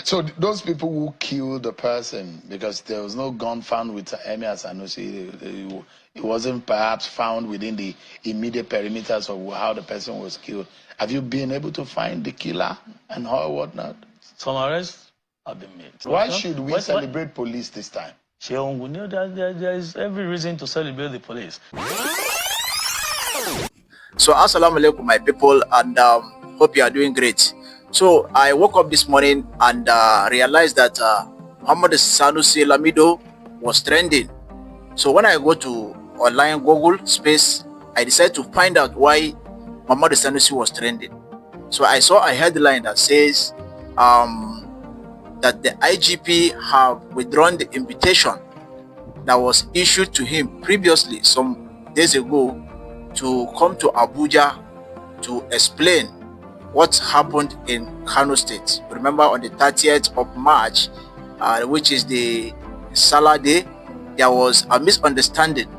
So those people who killed the person, because there was no gun found with Emir Sanusi, it wasn't perhaps found within the immediate perimeters of how the person was killed. Have you been able to find the killer and how whatnot? Some arrests have been made. Why should we celebrate police this time? There is every reason to celebrate the police. So assalamu alaikum my people, and hope you are doing great. So I woke up this morning and realized that Sanusi Lamido was trending. So when I go to online Google space, I decided to find out why Sanusi was trending. So I saw a headline that says that the IGP have withdrawn the invitation that was issued to him previously some days ago to come to Abuja to explain what happened in Kano State. Remember, on the 30th of March, which is the Salah Day, there was a misunderstanding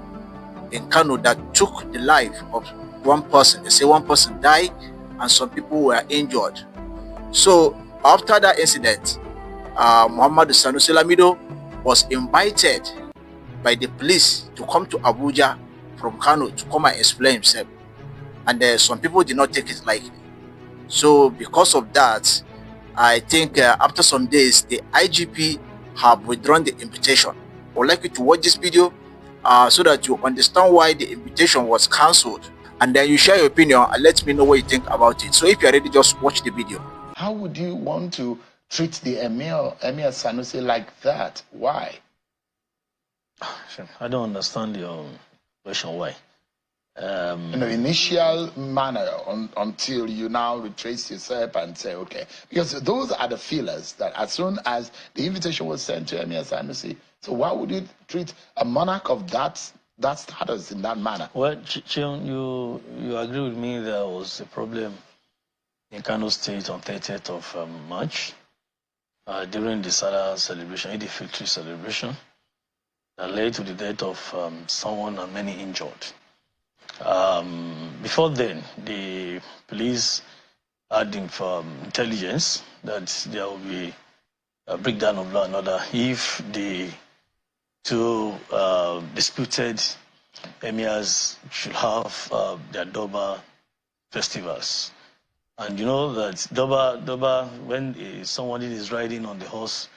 in Kano that took the life of one person. They say one person died and some people were injured. So after that incident, Sanusi Lamido was invited by the police to come to Abuja from Kano to come and explain himself, and some people did not take it lightly. So because of that, I think after some days the IGP have withdrawn the invitation. I would like you to watch this video so that you understand why the invitation was cancelled, and then you share your opinion and let me know what you think about it. So if you are ready, just watch the video. How would you want to treat the Emir Sanusi like that? Why? I don't understand your question. Why? In the initial manner until you now retrace yourself and say, okay, because those are the feelers that as soon as the invitation was sent to Emir Sanusi, so why would you treat a monarch of that status in that manner? Well, Chion, you agree with me there was a problem in Kano State on 30th of March during the Salah celebration, the victory celebration, that led to the death of someone and many injured. Before then, the police had intelligence that there will be a breakdown of law and order if the two disputed emirs should have their Doba festivals. And you know that Doba, when somebody is riding on the horse,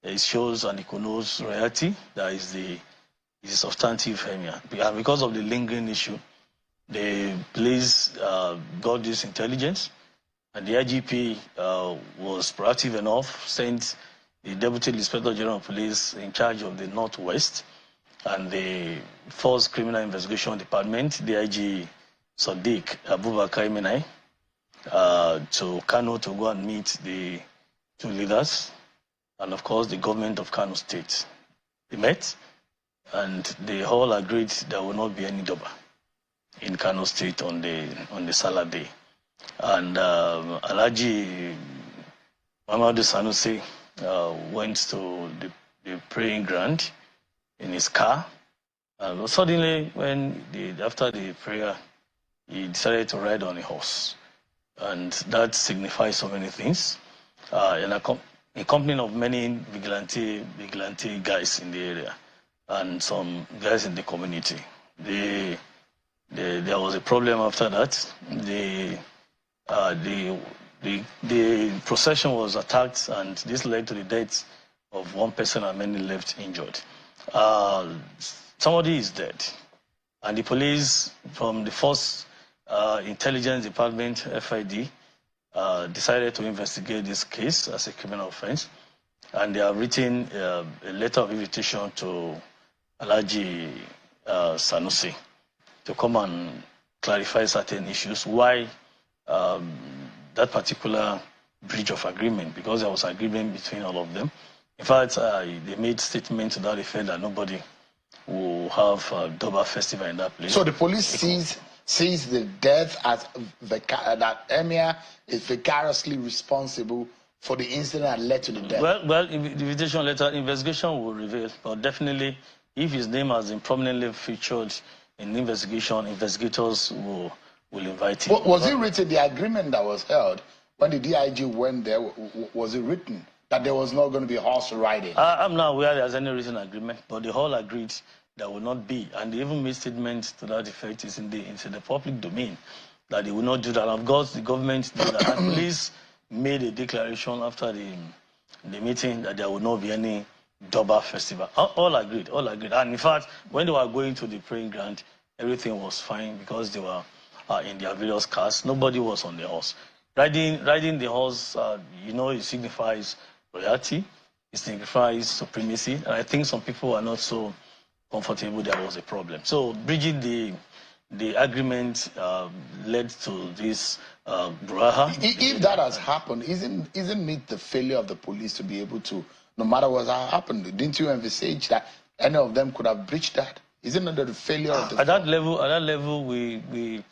it shows and it connotes royalty. That is the substantive emir. And because of the lingering issue, the police got this intelligence, and the IGP was proactive enough, sent the Deputy Inspector General of Police in charge of the Northwest and the Force Criminal Investigation Department, DIG Sadiq Abubakar Imenai, to Kano to go and meet the two leaders, and of course the government of Kano State. They met, and they all agreed there will not be any Doba in Kano State on the Salah Day. And Alhaji Muhammadu Sanusi went to the praying ground in his car. And suddenly, after the prayer, he decided to ride on a horse. And that signifies so many things. A company of many vigilante guys in the area and some guys in the community. There was a problem after that. The procession was attacked, and this led to the death of one person and many left injured. Somebody is dead, and the police from the Force Intelligence Department, FID, decided to investigate this case as a criminal offense, and they have written a letter of invitation to Alhaji Sanusi to come and clarify certain issues. Why that particular breach of agreement? Because there was agreement between all of them. In fact, they made statements to that effect that nobody will have a Doba festival in that place. So the police sees the death as that Emir is vicariously responsible for the incident that led to the death. Well, the invitation letter, investigation will reveal, but definitely, if his name has been prominently featured in the investigation, investigators will invite him. Was it written, the agreement that was held when the DIG went there, was it written that there was not going to be horse riding? I'm not aware there's any written agreement, but they all agreed there will not be. And they even made statements to that effect. It's in the public domain that they will not do that. And of course, the government did that. And police made a declaration after the meeting that there will not be any Durbar festival. All agreed. And in fact, when they were going to the praying ground, everything was fine because they were in their various cars. Nobody was on the horse. Riding the horse, it signifies royalty. It signifies supremacy. And I think some people were not so comfortable there was a problem. So bridging the agreement led to this brouhaha. If that has happened, isn't it the failure of the police to be able to, no matter what happened, didn't you envisage that any of them could have breached that? Isn't it the failure of the at that level, we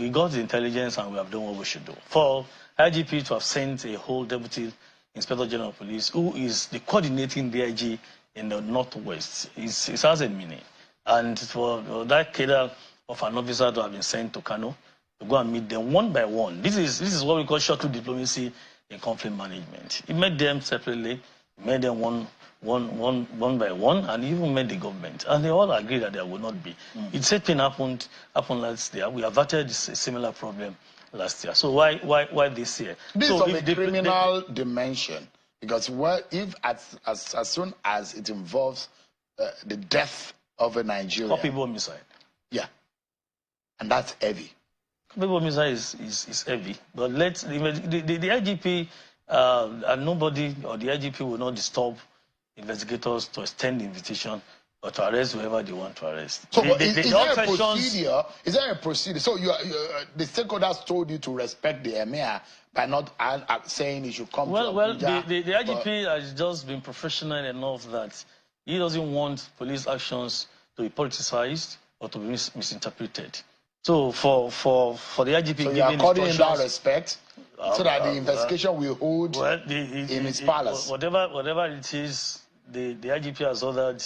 got the intelligence and we have done what we should do. For IGP to have sent a whole deputy inspector general of police, who is the coordinating DIG in the northwest, it has a meaning. And for that cadre of an officer to have been sent to Kano to go and meet them one by one, this is what we call shuttle diplomacy in conflict management. He met them separately, met them one by one, and even met the government, and they all agreed that there would not be. The same thing happened last year. We averted a similar problem last year. So why this year? This so is of a criminal dimension, because if as soon as it involves the death of a Nigerian, people homicide. Yeah, and that's heavy. People homicide is heavy, but the IGP and nobody or the IGP will not disturb investigators to extend the invitation or to arrest whoever they want to arrest. So is there a procedure? Is there a procedure? So the stakeholders told you to respect the emir by not saying he should come to Abuja. The IGP has just been professional enough that he doesn't want police actions to be politicized or to be misinterpreted. So for the IGP, so you are according in that respect, so that the investigation will hold in its palace. Whatever it is, the IGP has ordered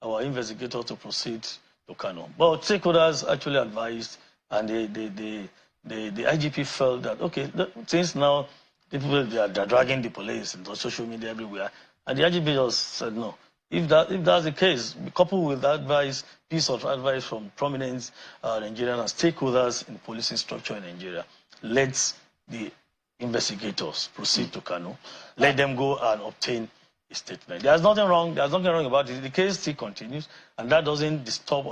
our investigator to proceed to Kano. But stakeholders actually advised, and the IGP felt that, okay, since now people they are dragging the police into social media everywhere, and the IGP just said no. If that's the case, coupled with advice, piece of advice from prominent Nigerian and stakeholders in the policing structure in Nigeria, let the investigators proceed to Kano, let them go and obtain a statement. There's nothing wrong about it. The case still continues, and that doesn't disturb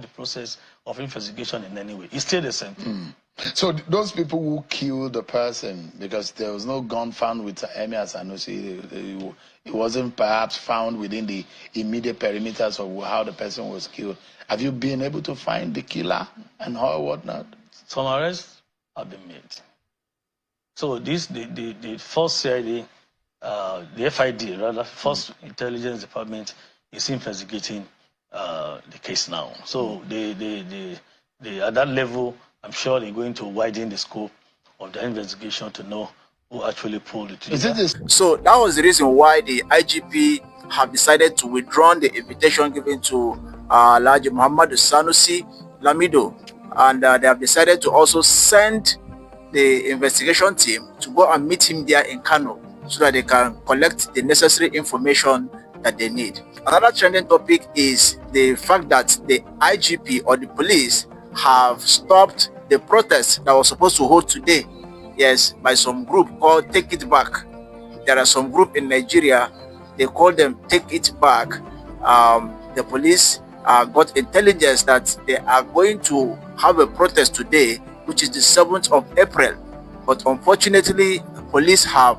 the process of investigation in any way. It's still the same thing. So those people who killed the person, because there was no gun found with Emir Sanusi, it wasn't perhaps found within the immediate perimeters of how the person was killed. Have you been able to find the killer and how whatnot? Some arrests have been made. So the first CID, the FID rather, First Intelligence Department is investigating the case now. So at that level, I'm sure they're going to widen the scope of the investigation to know who actually pulled the trigger. So that was the reason why the IGP have decided to withdraw the invitation given to Alhaji Muhammad Sanusi Lamido, and they have decided to also send the investigation team to go and meet him there in Kano so that they can collect the necessary information that they need. Another trending topic is the fact that the IGP or the police have stopped the protest that was supposed to hold today, yes, by some group called Take It Back. There are some group in Nigeria, they call them Take It Back. The police got intelligence that they are going to have a protest today, which is the 7th of April. But unfortunately, police have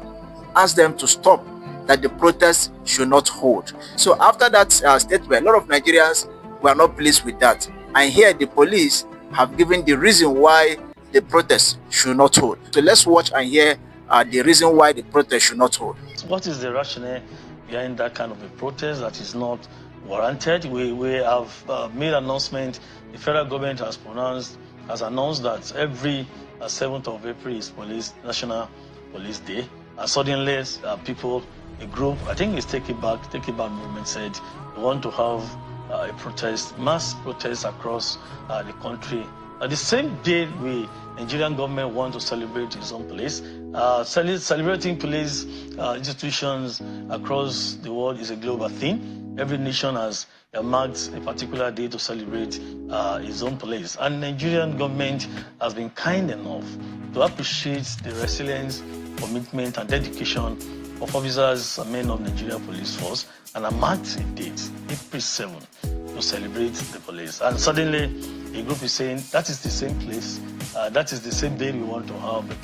asked them to stop, that the protest should not hold. So after that statement, a lot of Nigerians were not pleased with that. And here the police have given the reason why the protest should not hold. So let's watch and hear the reason why the protest should not hold. What is the rationale behind that kind of a protest that is not warranted? We have made an announcement. The federal government has announced that every 7th of April is National Police Day. And suddenly a group, I think it's Take It Back movement, said we want to have a protest, mass protest across the country At the same day, Nigerian government want to celebrate its own police. Celebrating police institutions across the world is a global thing. Every nation has marked a particular day to celebrate its own police. And Nigerian government has been kind enough to appreciate the resilience, commitment, and dedication of officers and men of Nigeria Police Force, and marked a date, April 7, to celebrate the police. And suddenly, a group is saying that is the same place, that is the same day we want to have a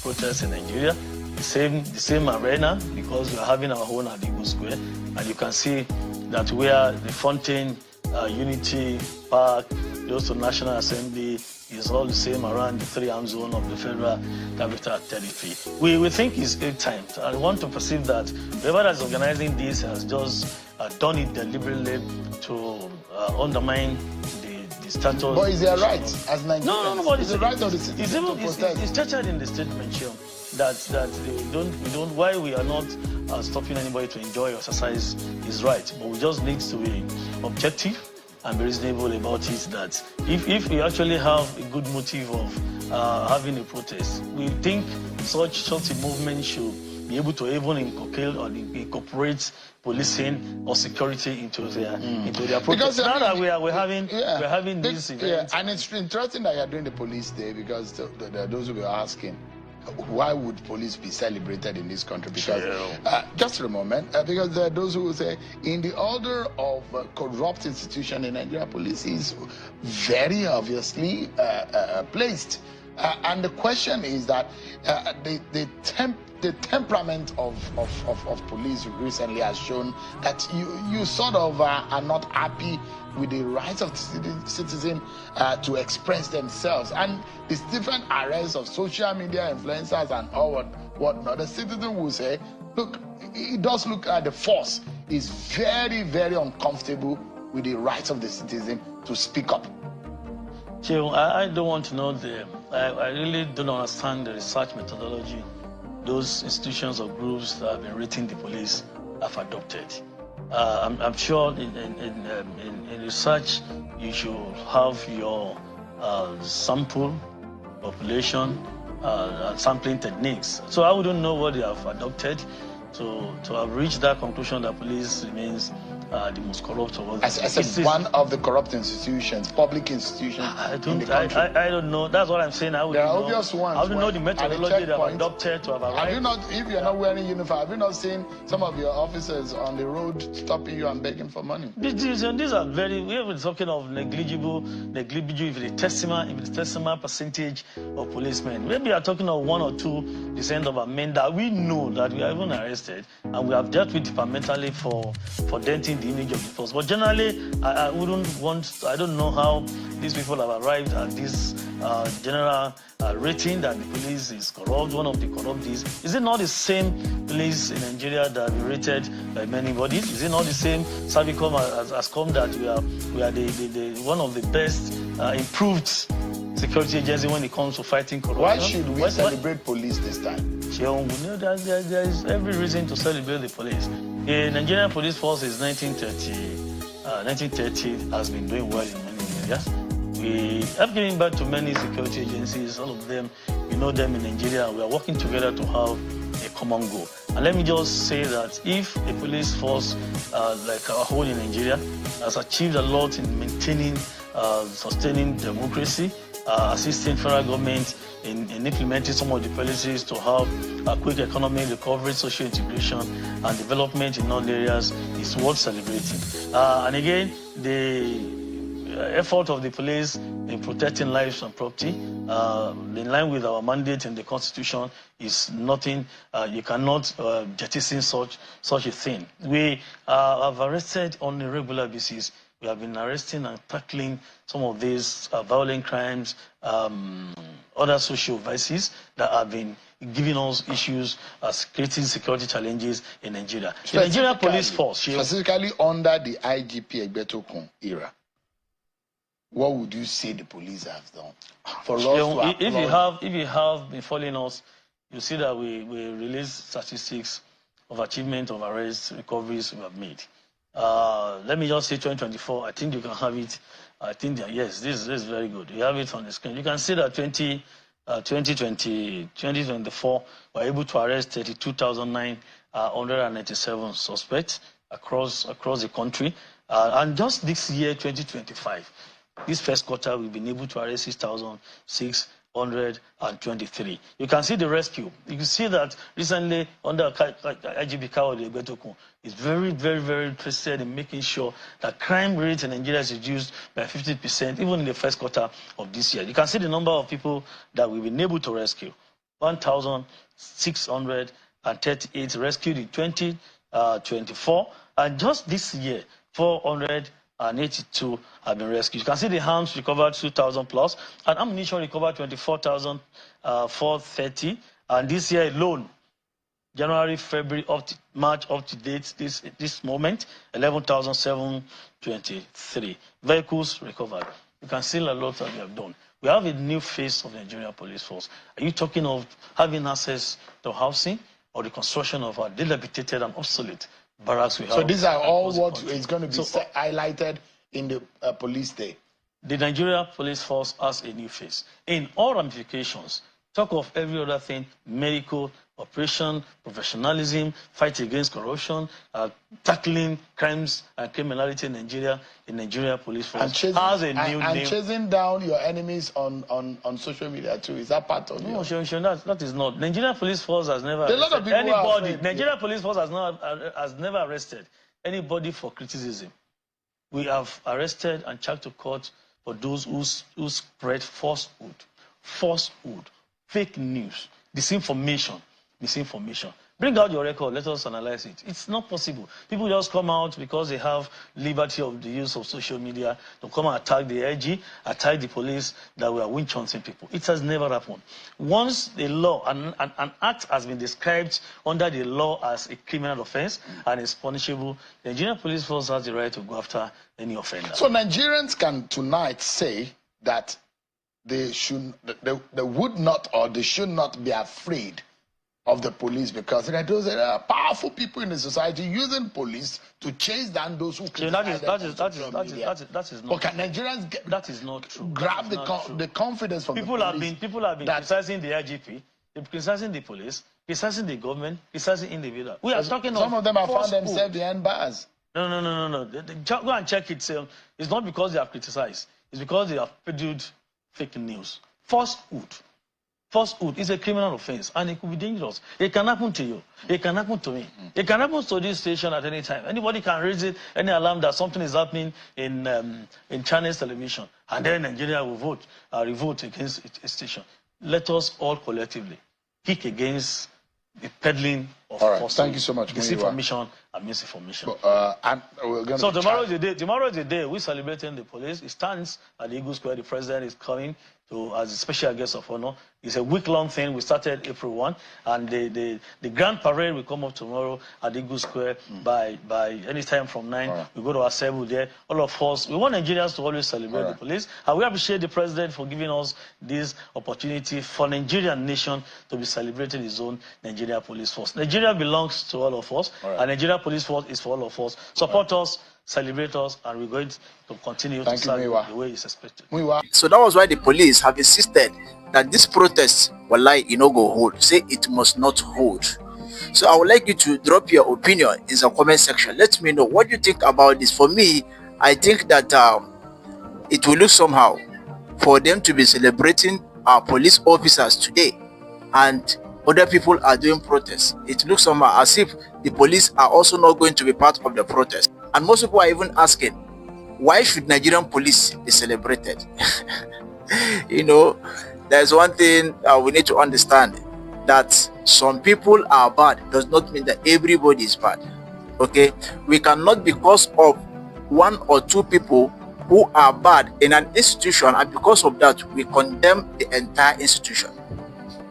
protest in Nigeria, the same arena, because we are having our own at Igbo Square, and you can see that where the Fountain, Unity Park, close to National Assembly, is all the same around the 3-arm zone of the Federal Capital Territory. We think it's a time. I want to perceive that whoever is organizing this has just done it deliberately to undermine the status. But is there right as Nigerians? No, but it's the right of the citizens to protest. It's structured in the statement, Chio, that we don't. Why we are not stopping anybody to enjoy or exercise his right, but we just need to be objective and be reasonable about it. That if we actually have a good motive of having a protest, we think such a movement should be able to even incorporate policing or security into their protest. Because now that we're having this event. Yeah, and it's interesting that you're doing the police day, because there are those who are asking, why would police be celebrated in this country? Because just for a moment, because there are those who will say, in the order of corrupt institution in Nigeria, police is very obviously placed. And the question is that the temperament of police recently has shown that you sort of are not happy with the rights of the citizen to express themselves. And it's different arrays of social media influencers and all whatnot. The citizen will say, look, it does look like the force is very, very uncomfortable with the rights of the citizen to speak up. Chill, I don't want to know I really don't understand the research methodology those institutions or groups that have been rating the police have adopted. I'm sure in research you should have your sample population and sampling techniques. So I wouldn't know what they have adopted to have reached that conclusion that police remains the most corrupt of all. I said one of the corrupt institutions, public institutions in the country. I don't know. That's what I'm saying. There are obvious ones. I don't know the methodology they have adopted to have arrived. Have you not, if you're not wearing uniform, have you not seen some of your officers on the road stopping you and begging for money? These are very, we have been talking of negligible if the decimal percentage of policemen. Maybe we are talking of 1 or 2% of our men that we know that we are even arrested, and we have dealt with departmentally for denting the image of the force. But generally, I don't know how these people have arrived at this general rating that the police is corrupt, one of the corrupt is it not the same police in Nigeria that we rated by many bodies? Is it not the same Servicom has come that we are the one of the best improved security agency when it comes to fighting corruption? Why should we celebrate police this time? There is every reason to celebrate the police. The Nigerian police force is 1930 has been doing well in many areas. We have given back to many security agencies, all of them, we know them in Nigeria. We are working together to have a common goal. And let me just say that if a police force like our own in Nigeria has achieved a lot in maintaining, sustaining democracy, assisting federal government in implementing some of the policies to have a quick economic recovery, social integration, and development in all areas, is worth celebrating. And again, the effort of the police in protecting lives and property, in line with our mandate in the Constitution, is nothing. You cannot jettison such a thing. We have arrested on a regular basis. We have been arresting and tackling some of these violent crimes, other social vices that have been giving us issues as creating security challenges in Nigeria. The Nigerian police force, specifically under the IGP Egbetokun era, what would you say the police have done for us to if you have been following us, you see that we release statistics of achievement of arrests, recoveries we have made. Let me just say 2024, I think you can have it I think that, yes, this is very good. You have it on the screen. You can see that 2024, we're able to arrest 32,997 suspects across the country. And just this year, 2025, this first quarter, we've been able to arrest 6,623. You can see the rescue. You can see that recently under IGP is very, very, very interested in making sure that crime rate in Nigeria is reduced by 50%, even in the first quarter of this year. You can see the number of people that we've been able to rescue. 1,638 rescued in 2024. And just this year, 482 have been rescued. You can see the arms recovered 2,000 plus, and ammunition recovered 24,430. And this year alone, January, February, March up to date, this moment, 11,723 vehicles recovered. You can see a lot that we have done. We have a new face of the Nigerian police force. Are you talking of having access to housing or the construction of our dilapidated and obsolete barracks we have? So these are all what is going to be highlighted in the police day. The Nigeria police force has a new face. In all ramifications, talk of every other thing, medical, operation, professionalism, fight against corruption, tackling crimes and criminality in Nigeria, the Nigeria police force has a new name. And chasing down your enemies on social media too. Is that part of it? No, that is not. Nigeria police force has never arrested anybody. Nigeria police force has never arrested anybody for criticism. We have arrested and charged to court for those who spread falsehood, fake news, disinformation. Bring out your record, let us analyze it. It's not possible. People just come out because they have liberty of the use of social media to come and attack the IG, attack the police, that we are winch hunting people. It has never happened. Once the law, an act has been described under the law as a criminal offense and is punishable, the Nigerian police force has the right to go after any offender. So Nigerians can tonight say that they would not or they should not be afraid of the police, because there are powerful people in the society using police to chase down those who criticize that is not can Nigerians that is not true. Grab the confidence from people the police. People have been criticizing the IGP, criticizing the police, criticizing the government, criticizing individuals. We are talking some of them have found themselves behind bars. No. Go and check it. It's not because they have criticized. It's because they have peddled fake news. Falsehood is a criminal offense, and it could be dangerous. It can happen to you. It can happen to me. It can happen to this station at any time. Anybody can raise it, any alarm that something is happening in Chinese television, and then Nigeria will revolt against a station. Let us all collectively kick against the peddling of falsehood. Thank you so much, disinformation and misinformation. So tomorrow is the day we're celebrating the police. It stands at the Eagle Square. The president is coming as a special guest of honor. It's a week-long thing. We started April 1, and the grand parade will come up tomorrow at the Eagle Square by any time from 9. We go to assemble there. All of us, we want Nigerians to always celebrate the police, and we appreciate the president for giving us this opportunity for Nigerian nation to be celebrating his own Nigeria police force. Nigeria belongs to all of us, and Nigeria police force is for all of us. Support us, celebrate us, and we're going to continue to serve the way it's expected. So that was why the police have insisted that this protest, wallahi, go hold. Say it must not hold. So I would like you to drop your opinion in the comment section. Let me know what you think about this. For me, I think that it will look somehow for them to be celebrating our police officers today, and other people are doing protests. It looks somehow as if the police are also not going to be part of the protest. And most people are even asking, why should Nigerian police be celebrated? There's one thing we need to understand, that some people are bad does not mean that everybody is bad. Okay, we cannot, because of one or two people who are bad in an institution, and because of that we condemn the entire institution.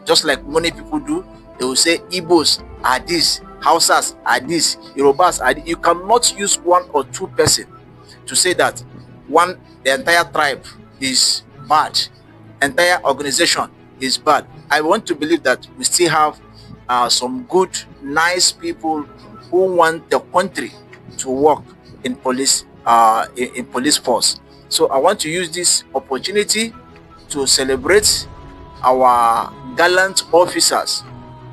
Just like many people do, they will say Igbos are this, Hausas are this, Yorubas are this. You cannot use one or two person to say that the entire tribe is bad, entire organization is bad. I want to believe that we still have some good, nice people who want the country to work in police force. So I want to use this opportunity to celebrate our gallant officers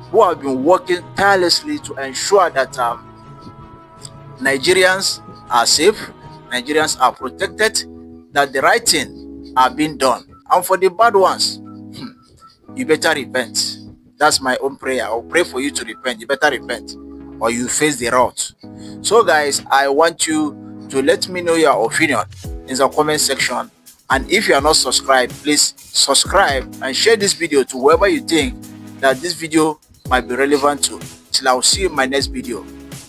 who have been working tirelessly to ensure that Nigerians are safe, Nigerians are protected, that the right thing are being done. And for the bad ones, you better repent. That's my own prayer. I'll pray for you to repent. You better repent or you face the wrath. So guys, I want you to let me know your opinion in the comment section. And if you are not subscribed, please subscribe and share this video to whoever you think that this video might be relevant to. Till I'll see you in my next video.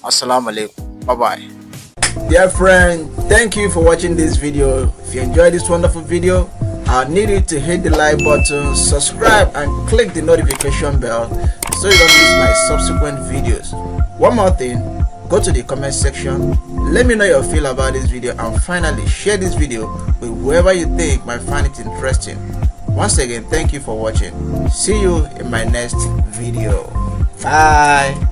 Assalamu alaikum. Bye bye. Dear friend, thank you for watching this video. If you enjoyed this wonderful video, I need you to hit the like button, subscribe and click the notification bell so you don't miss my subsequent videos. One more thing, go to the comment section, let me know your feel about this video, and finally share this video with whoever you think might find it interesting. Once again, thank you for watching. See you in my next video. Bye.